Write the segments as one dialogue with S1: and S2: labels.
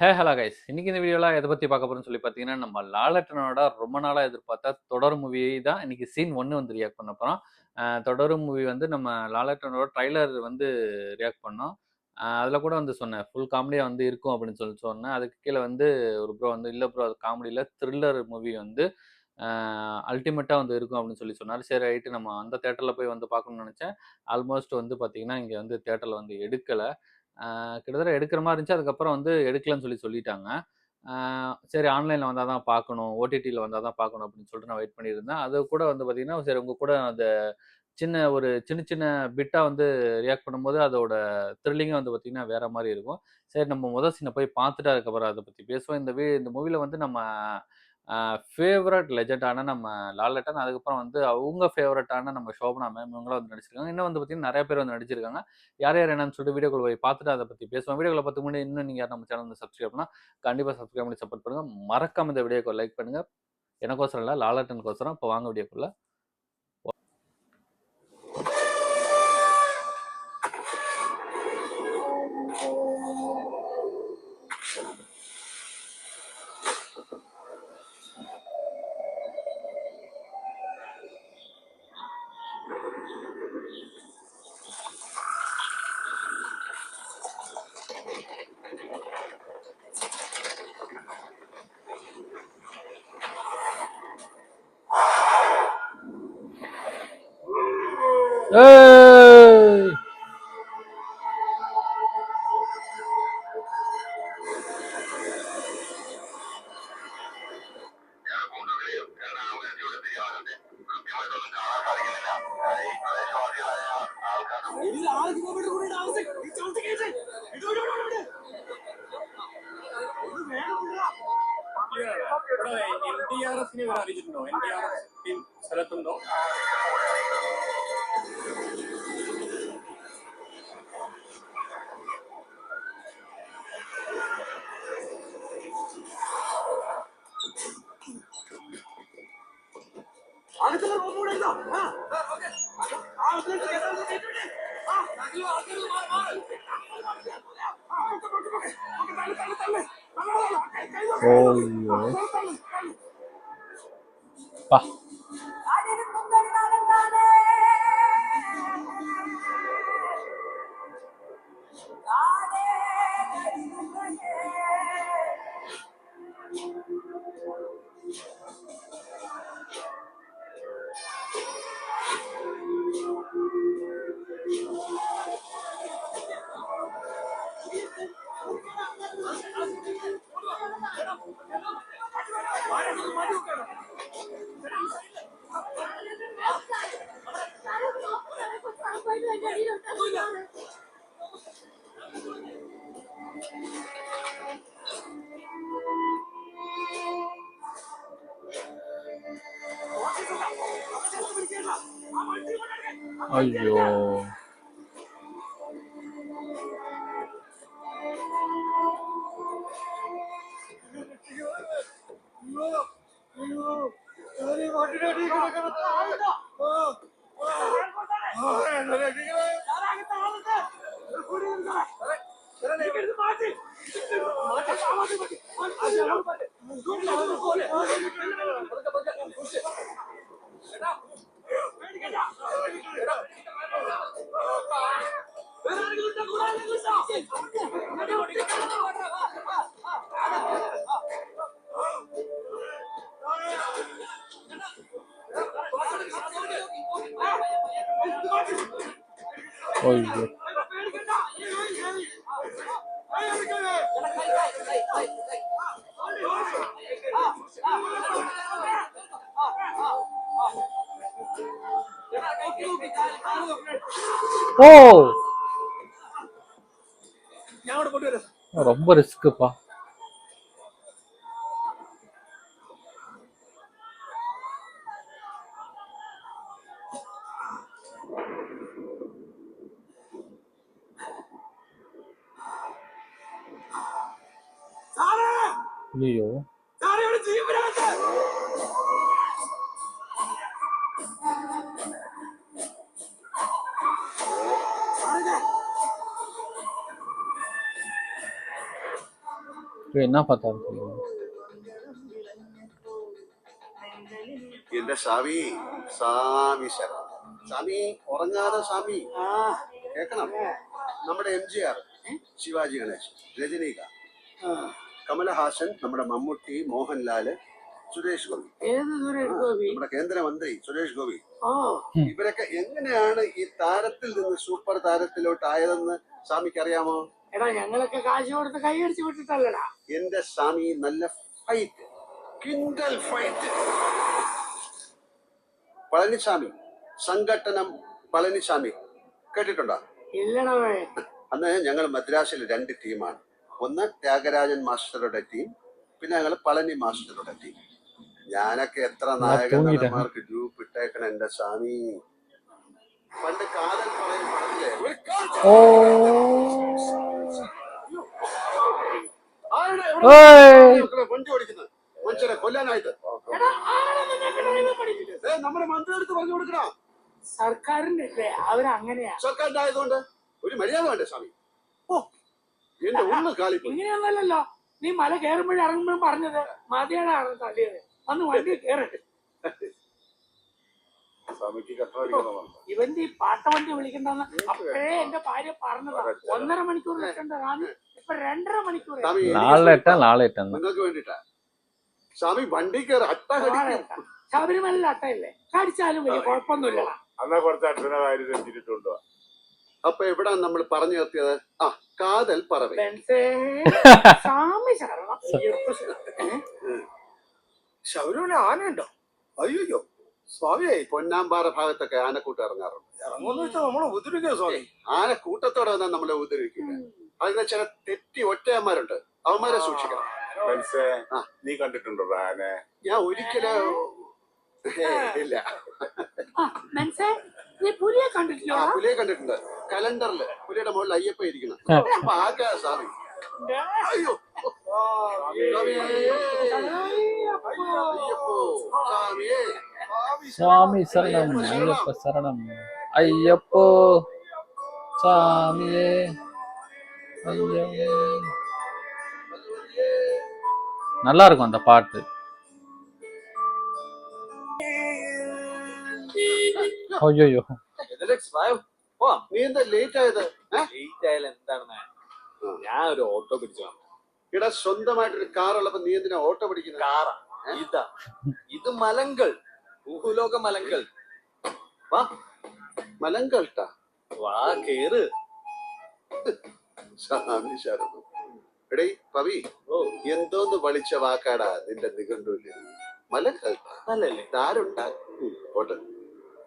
S1: Hello guys. இன்னைக்கு இந்த வீடியோல எத பத்தி பார்க்க போறோம்னு சொல்லி பார்த்தீங்கன்னா, நம்ம லாலட்டனோட ரொம்ப நாளா எதிர்பார்த்த தொடர் மூவி தான் இன்னைக்கு சீன் 1 வந்து ரியாக்ட் பண்ண போறோம். தொடரும் மூவி வந்து நம்ம லாலட்டனோட ட்ரைலர் வந்து ரியாக்ட் பண்ணோம். அதுல கூட வந்து சொன்னேன். ஃபுல் காமெடியா வந்து இருக்கும் அப்படின்னு சொல்லி சொன்னேன். அதுக்கு கீழ வந்து ஒரு ப்ரோ வந்து, "இல்ல ப்ரோ அது காமெடி இல்ல. த்ரில்லர் மூவி வந்து அ அல்டிமேட்டா வந்து இருக்கும்" அப்படின்னு சொல்லி சொன்னாரு. சரி ரைட்டு நம்ம அந்த தியேட்டர்ல போய் வந்து பார்க்கணும்னு நெனச்சேன். ஆல்மோஸ்ட் வந்து பார்த்தீங்கன்னா, இங்க வந்து தியேட்டர்ல வந்து எடுக்கல. கிட்டத்தட்ட எடுக்கிற மாரி இருந்துச்சு. அதுக்கப்புறம் வந்து எடுக்கலன்னு சொல்லிட்டாங்க. ஆ சரி ஆன்லைன்ல வந்தா தான் பார்க்கணும். ஓடிடில வந்தா தான் பார்க்கணும் அப்படின்னு சொல்லிட்டு நான் வெயிட் பண்ணியிருந்தேன். அது கூட வந்து பார்த்தீங்கன்னா, சரி உங்க கூட அந்த சின்ன சின்ன பிட்டா வந்து ரியாக்ட் பண்ணும்போது அதோட த்ரில்லிங்கே வந்து பார்த்தீங்கன்னா, வேற மாரி இருக்கும். சரி நம்ம மொத சீன போய் பார்த்துட்டு அதுக்கப்புறம் அத பத்தி பேசுவோம். இந்த மூவில வந்து நம்ம அ ஃபேவரைட் லெஜெண்டான நம்ம லாலட்டன், அதுக்கப்புறம் வந்து அவங்க ஃபேவரைட்டான நம்ம சோபனா மேம் இவங்கலாம் வந்து நடிச்சிருக்காங்க. இன்னும் வந்து பார்த்தீங்கன்னா, நெறைய பேர் வந்து நடிச்சிருக்காங்க. யார் யார் என்னன்னு சொல்லிட்டு வீடியோக்குள்ள போய் பார்த்துட்டு அத பத்தி பேசுவோம். வீடியோக்குள்ள பார்த்துக்கு முன்னாடி இன்னும் நீங்க யாரும் நம்ம சேனல் வந்து சப்ஸ்கிரைப் பண்ணா, கண்டிப்பா சப்ஸ்கிரைப் பண்ணி சப்போர்ட் பண்ணுங்க. மறக்காம இந்த வீடியோக்கு லைக் பண்ணுங்க. எனக்கோசரம் இல்ல, லாலட்டனுக்கோசரம். இப்ப வாங்க வீடியோக்குள்ள. ஏய்!
S2: NDRF അറിയിച്ചിട്ടുണ്ടോ? NDRF ടീം സ്ഥലത്തുണ്ടോ?
S1: ஐயோ! அப்பா! ஐயோ! ஐயோ! ஓ! ரொம்ப ரிஸ்க்குப்பா. ஐயோ! என்ன பார்த்தாலும் தெரியும்.
S3: എന്റെ സ്വാമി സ്വാമി ശരണം. സ്വാമി ഉറങ്ങാതെ സ്വാമി കേക്കണം. നമ്മുടെ MGR, ശിവാജി ഗണേശ്, രജനീകാന്ത്, കമലഹാസൻ, നമ്മുടെ മമ്മൂട്ടി, മോഹൻലാല്, സുരേഷ് ഗോപി, നമ്മുടെ കേന്ദ്രമന്ത്രി സുരേഷ് ഗോപി, ഇവരൊക്കെ എങ്ങനെയാണ് ഈ താരത്തിൽ നിന്ന് സൂപ്പർ താരത്തിലോട്ട് ആയതെന്ന് സ്വാമിക്ക് അറിയാമോ?
S4: എടാ ഞങ്ങളൊക്കെ കാശ് കൊടുത്ത് കൈയടിച്ച് വിട്ടിട്ടല്ലടാ.
S3: എന്റെ സ്വാമി നല്ല ഫൈറ്റ്, കിൻഡൽ ഫൈറ്റ്. പളനിസ്വാമി, സംഘട്ടനം പളനിസ്വാമി കേട്ടിട്ടുണ്ടോ?
S4: ഇല്ലടവേ.
S3: അന്ന് ഞങ്ങൾ മദ്രാസിൽ 2 ടീമാണ്. ഒന്ന് ത്യാഗരാജൻ മാസ്റ്ററുടെ ടീം, പിന്നെ ഞങ്ങൾ പളനി മാസ്റ്ററുടെ ടീം. ഞാനൊക്കെ എത്ര നായകൻ നടന്മാർക്ക് ഗ്രൂപ്പ് ഇട്ടേക്കണ എന്റെ സ്വാമി. പണ്ട് കാതൽ പറയും പറഞ്ഞില്ലേ, വണ്ടി ഓടിക്കുന്നത് മനുഷ്യരെ കൊല്ലാനായിട്ട്. നമ്മുടെ മന്ത്രി എടുത്ത് പറഞ്ഞു കൊടുക്കണ
S4: സർക്കാരിന്റെ അവരങ്ങനെയാ.
S3: സർക്കാരിന്റെ ആയതുകൊണ്ട് ഒരു മര്യാദ വേണ്ടേ സ്വാമി? ഓ എന്റെ ഉള്ളു കാലി.
S4: ഇങ്ങനെയൊന്നല്ലോ നീ മല കയറുമ്പോഴും ഇറങ്ങുമ്പോഴും പറഞ്ഞത് മതിയാണ് തള്ളിയത്. വന്ന് വണ്ടി കയറട്ടെ. ഇവന്റെ ഈ പാട്ടവണ്ടി വിളിക്കണ്ടെന്ന് അപ്പോഴേ എന്റെ ഭാര്യ പറഞ്ഞതാ. 1.5 മണിക്കൂർ നിൽക്കേണ്ടതാണ്, ഇപ്പൊ 2.5 മണിക്കൂർ.
S3: നിങ്ങൾക്ക് വേണ്ടിട്ടാ സ്വാമി വണ്ടി കയറി അട്ട.
S4: ശബരിമല അട്ടയല്ലേ, കടിച്ചാലും വലിയ കുഴപ്പമൊന്നുമില്ല.
S5: അന്നാ കുറച്ച് അക്ഷര വാരി തെറ്റിട്ടുണ്ടോ?
S3: അപ്പൊ എവിടാ നമ്മൾ പറഞ്ഞു നിർത്തിയത്? ആ കാതൽ പറവ.
S4: സ്വാമി ശരണം.
S2: ശബരിമല ആനയുണ്ടോ? അയ്യോ സ്വാമിയായി.
S3: പൊന്നാമ്പാറ ഭാഗത്തൊക്കെ ആനക്കൂട്ടം ഇറങ്ങാറുണ്ട്.
S2: ഇറങ്ങുമെന്ന് വെച്ചാൽ നമ്മളെ ഉപദ്രവിക്കുക സ്വാമി.
S3: ആനക്കൂട്ടത്തോടെ വന്നാൽ നമ്മളെ ഉപദ്രവിക്കില്ല. അതിന് ചില തെറ്റി ഒറ്റയന്മാരുണ്ട്, അവന്മാരെ സൂക്ഷിക്കണം.
S5: നീ കണ്ടിട്ടുണ്ടോ ആനെ?
S3: ഞാൻ ഒരിക്കലും ഇല്ല.
S4: പുലിയെ കണ്ടിട്ടില്ല?
S3: പുലിയെ കണ്ടിട്ടുണ്ട്. കലണ്ടറില് പുലിയുടെ മുകളിൽ അയ്യപ്പ ഇരിക്കണം. അപ്പൊ ആക്കാ സ്വാമി. അയ്യോ
S1: സ്വാമി ശരണം അയ്യപ്പ ശരണം അയ്യപ്പോ സ്വാമിയേ അയ്യോ. நல்லா இருக்கும் அந்த பாட்டு. അയ്യോ
S3: നീ എന്താ ലേറ്റ് ആയത്?
S2: ലേറ്റ് ആയാലും എന്താണ്, ഞാൻ ഒരു ഓട്ടോ പിടിച്ചു.
S3: ഇവിടെ സ്വന്തമായിട്ടൊരു കാർ ഉള്ളപ്പോ നീ എന്തിനാ ഓട്ടോ പിടിക്കുന്നത്?
S2: കാറാ ഇതാ, ഇത് മലങ്കൾ, ഭൂലോക മലങ്കൾ. വാ
S3: മലങ്കൾട്ടാ,
S2: വാ കേറ്.
S3: സ്വാമി ശരണം. എടേ പവി, എന്തോന്ന് വളിച്ച വാക്കാടാ നിന്റെ നിഘണ്ടുവില്? മലങ്കൾട്ടാ
S2: നല്ലല്ലേ?
S3: ആരുണ്ടാക്കും ഓട്ടോ?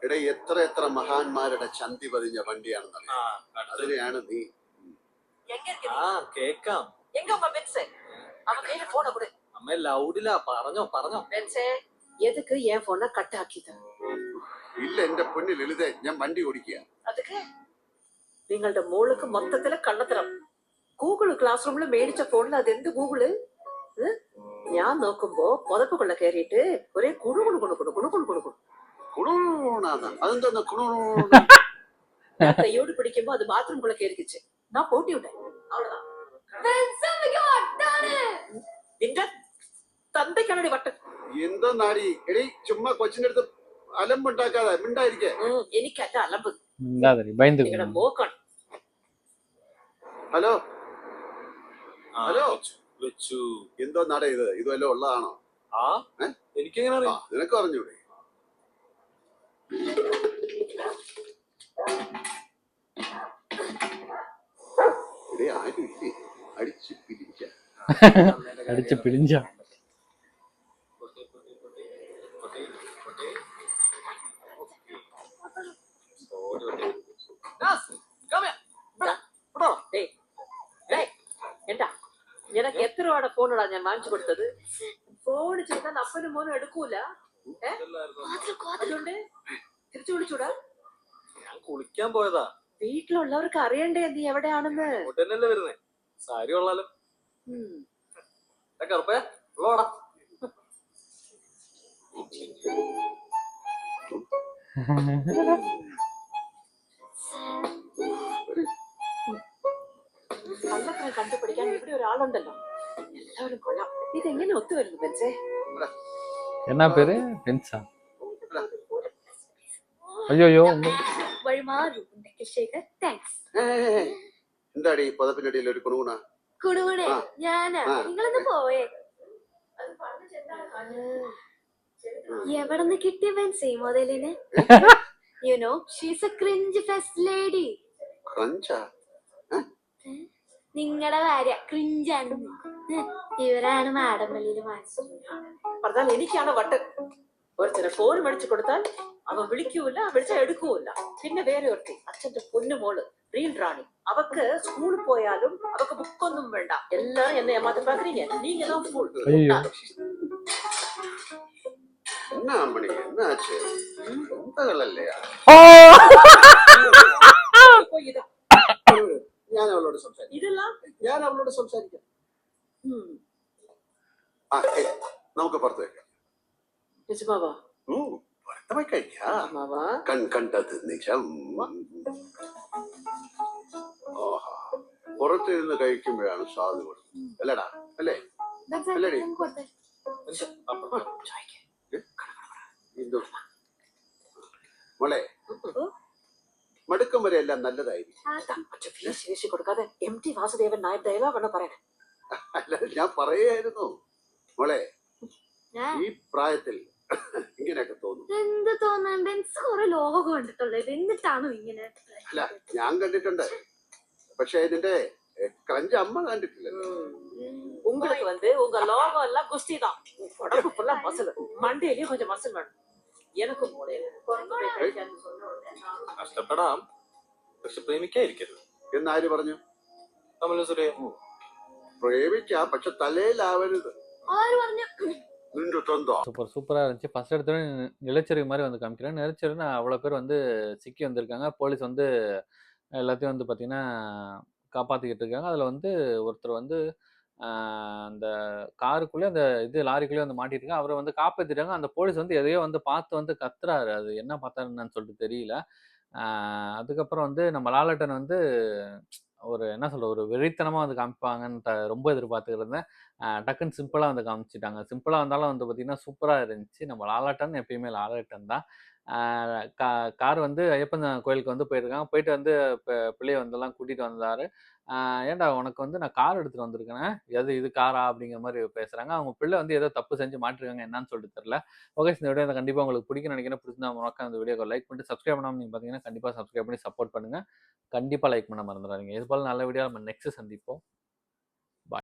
S3: എടേ എത്ര എത്ര മഹാന്മാരുടെ ചന്തി പതിഞ്ഞ വണ്ടിയാണെന്നറിയാം. അതിനെയാണ് നീ.
S2: ആ കേക്കാം. അമ്മ ലൗഡിലാ, പറഞ്ഞോ പറഞ്ഞോ.
S6: எதுக்கு என் போனை கட் ஆக்கிது?
S3: ഇല്ല എന്റെ പൊന്നിൽ എഴുതേ, ഞാൻ വണ്ടി ഓടിക്കുക.
S6: அதுக்கு നിങ്ങളുടെ മോൾക്ക് മൊത്തത്തിലെ കള്ളത്തരം. ഗൂഗിൾ ക്ലാസ് റൂമിൽ മേടിച്ച ഫോണിൽ അതെന്ത് ഗൂഗിള്? ഞാൻ നോക്കുമ്പോ പുതപ്പുകൊള്ള കയറിയിട്ട് ഒരേ കുണുകുണു കുണുകുണു കുണുകുണു കുണുകുണു.
S3: അതെന്തോന്ന്
S6: ഞാൻ കൈയോട് പിടിക്കുമ്പോ അത് ബാത്റൂമുള്ള കയറിക്കിച്ച്. ഞാൻ പോട്ടി വിട്ടேன். അவ்வளவுதான். നിന്റെ തന്തയ്ക്കാണടി വട്ടൻ.
S3: എന്തോ നാടി എടീ, ചുമ്മാ കൊച്ചിന്റെ അടുത്ത് അലമ്പുണ്ടാക്കാതെ മിണ്ടായിരിക്കേ.
S6: എനിക്കല്ല അലമ്പ്,
S1: നിങ്ങളുടെ
S6: മോക്കാണ്.
S3: ഹലോ ഹലോ
S2: വെച്ചു.
S3: എന്തോ നട ഇത്? ഇതുവല്ലോ ഉള്ളതാണോ?
S2: ആ എനിക്കെങ്ങനെ അറിയാം?
S3: നിനക്ക് അറിഞ്ഞൂടെ? ഇടേ ആരും ഇല്ലേ? അടിച്ച്
S1: പിടിച്ച
S6: എന്താ നിനക്ക് എത്ര രൂപയുടെ ഫോണാ ഞാൻ വാങ്ങിച്ചു കൊടുത്തത്? ഫോൺ ചെയ്താൽ അപ്പനും മോനും എടുക്കൂല. അതുകൊണ്ട് തിരിച്ചു വിളിച്ചൂടാ.
S2: ഞാൻ കുളിക്കാൻ പോയതാ.
S6: വീട്ടിലുള്ളവർക്ക് അറിയണ്ടേ നീ എവിടെയാണെന്ന്?
S2: ഉടനല്ലേ വരുന്നേ. സാരി കൊള്ളാലോ. കറുപ്പേ ഉള്ളോടാ.
S6: കള്ളത്തിനെ കണ്ടുപിടിക്കാൻ ഇവിടെ ഒരാളുണ്ടല്ലോ. എല്ലാവരും കൊള്ളാം. ഇതെങ്ങനെ ഒത്തുവരുന്നു ബെൻസേ?
S1: என்ன பேரு பென்ஸா? ஐயோ
S7: വഴിമാറി ശേഖർ താങ്ക്സ്.
S3: എന്താടി പുതപ്പിനടിയിൽ ഒരു കുണുകുണ?
S7: കുടുകുടെ
S3: ആ.
S7: ഞാനാ
S3: ആ.
S7: നിങ്ങളൊന്ന് പോയേ. എവിടെന്ന് കിട്ടിയ ബെൻസി മോഡലിന്? You know she's a cringe fest lady.
S3: ക്രഞ്ചാ?
S7: നിങ്ങളുടെ ഭാര്യ ക്രിഞ്ചാണ്. ഇവരാണ് മാഡം വെളിയിൽ വാങ്ങിച്ചത്.
S6: പറഞ്ഞാൽ എനിക്കാണ് വട്ട്. ഒരുത്തനെ ഫോൺ മേടിച്ചു കൊടുത്താൽ അവൻ വിളിക്കൂല, വിളിച്ചാൽ എടുക്കൂല. പിന്നെ വേറെ ഒരുത്തി അച്ഛന്റെ പൊന്നുമോള് റീൽ റാണി. അവക്ക് സ്കൂളിൽ പോയാലും അവക്ക് ബുക്കൊന്നും വേണ്ട. എല്ലാരും എന്നെ ഏമാത്തി പാக்குறீங்க. நீங்க தான் fool.
S1: ஐயோ.
S3: என்ன அம்மணி என்ன ஆச்சு? അല്ലേ?
S6: പോയി ഇതാ.
S3: ഞാൻ അവളോട് സംസാരിക്കാം.
S6: ഇതെല്ലാം
S3: ഞാൻ അവളോട് സംസാരിക്കാം. ആ, നമുക്ക് പുറത്ത് വയ്ക്കാം.
S6: നിജമാവാ?
S3: പുറത്ത് പോയി കഴിക്കാം.
S6: നിജമാവാ?
S3: കണ്ടത് നിജം. ഓഹാ, പുറത്തിരുന്ന് കഴിക്കുമ്പോഴാണ് സ്വാദ് കൊടുക്കുന്നത് അല്ലടാ? അല്ലേ? അല്ലേടി? മോളെ, മടുക്കം വരെ എല്ലാം നല്ലതായിരിക്കും.
S6: മറ്റേ വീശി വീശി കൊടുക്കാതെ MT വാസുദേവൻ നായർ ഡയലോഗാണ് പറയണേ.
S3: അല്ലാതെ ഞാൻ പറയായിരുന്നു മോളെ, ഈ പ്രായത്തിൽ ഇങ്ങനെയൊക്കെ തോന്നും.
S7: എന്ത് തോന്നാൻ ബെൻസ് കുറെ ലോകം കണ്ടിട്ടുള്ളത് എന്നിട്ടാണോ ഇങ്ങനെ?
S3: അല്ല, ഞാൻ കണ്ടിട്ടുണ്ട്. പക്ഷെ ഇതിന്റെ ക്രഞ്ച് അമ്മ കണ്ടിട്ടില്ലല്ലോ.
S6: உங்களுக்கு வந்து உங்க லோகம் எல்லாம் குஸ்தி தான். உடம்பு ஃபுல்லா மசில், மண்டையிலயும் கொஞ்சம் மசில் வேணும். எனக்கு மூளையில
S2: കഷ്ടപ്പെടാം, പക്ഷെ പ്രേമിക്കാതിരിക്കരുത്.
S3: എന്നാര് പറഞ്ഞു?
S2: നമ്മള് സുരേ
S3: പ്രേമിക്കാം, പക്ഷെ തലയിലാവരുത്.
S7: ആര് പറഞ്ഞു?
S3: നിന്റെ തൊന്തോ?
S1: சூப்பராக இருந்துச்சு. ஃபர்ஸ்ட் எடுத்தோடனே நிலச்சரிவு மாதிரி வந்து காமிக்கிறேன். நிலச்சரிவுனா அவ்வளோ பேர் வந்து சிக்கி வந்திருக்காங்க. போலீஸ் வந்து எல்லாத்தையும் வந்து பார்த்தீங்கன்னா காப்பாற்றிக்கிட்டு இருக்காங்க. அதில் வந்து ஒருத்தர் வந்து அந்த காருக்குள்ளே அந்த லாரிக்குள்ளேயே வந்து மாட்டிட்டு அவரை வந்து காப்பாற்றிட்டாங்க. அந்த போலீஸ் வந்து எதையோ வந்து பார்த்து வந்து கத்துறாரு. அது என்ன பார்த்தாருன்னு சொல்லிட்டு தெரியல. அதுக்கப்புறம் வந்து நம்ம லாலட்டன் வந்து ஒரு என்ன சொல்ற ஒரு வெறித்தனமாக வந்து காமிப்பாங்கன்னு ரொம்ப எதிர்பார்த்துக்கிட்டு இருந்தேன். டக்குன்னு சிம்பிளாக வந்து காமிச்சிட்டாங்க. சிம்பிளாக வந்தாலும் வந்து பார்த்தீங்கன்னா சூப்பராக இருந்துச்சு. நம்ம லாலட்டன் எப்பயுமே லாலட்டன் தான். கார் வந்து ஐயப்பன் கோயிலுக்கு வந்து போயிருக்காங்க. போயிட்டு வந்து பிள்ளைய வந்தெல்லாம் கூட்டிகிட்டு வந்தார். ஏன்டா உனக்கு வந்து நான் கார் எடுத்துகிட்டு வந்திருக்கேன், இது காரா அப்படிங்கிற மாதிரி பேசுகிறாங்க. அவங்க பிள்ளை வந்து ஏதோ தப்பு செஞ்சு மாட்டிருக்காங்க, என்னன்னு சொல்லிட்டு தெரில. ஓகே, இந்த வீடியோ கண்டிப்பாக உங்களுக்கு பிடிக்கும்னு நினைக்கிறேன். பிடிச்சிருந்தா மறக்காம அந்த வீடியோக்கு லைக் பண்ணிட்டு சப்ஸ்கிரைப் பண்ணாமல் நீங்கள் பார்த்தீங்கன்னா கண்டிப்பாக சப்ஸ்கிரைப் பண்ணி சப்போர்ட் பண்ணுங்கள். கண்டிப்பாக லைக் பண்ண மறந்துடாதீங்க. இது போல் நல்ல வீடியோ நம்ம நெக்ஸ்ட் சந்திப்போம்.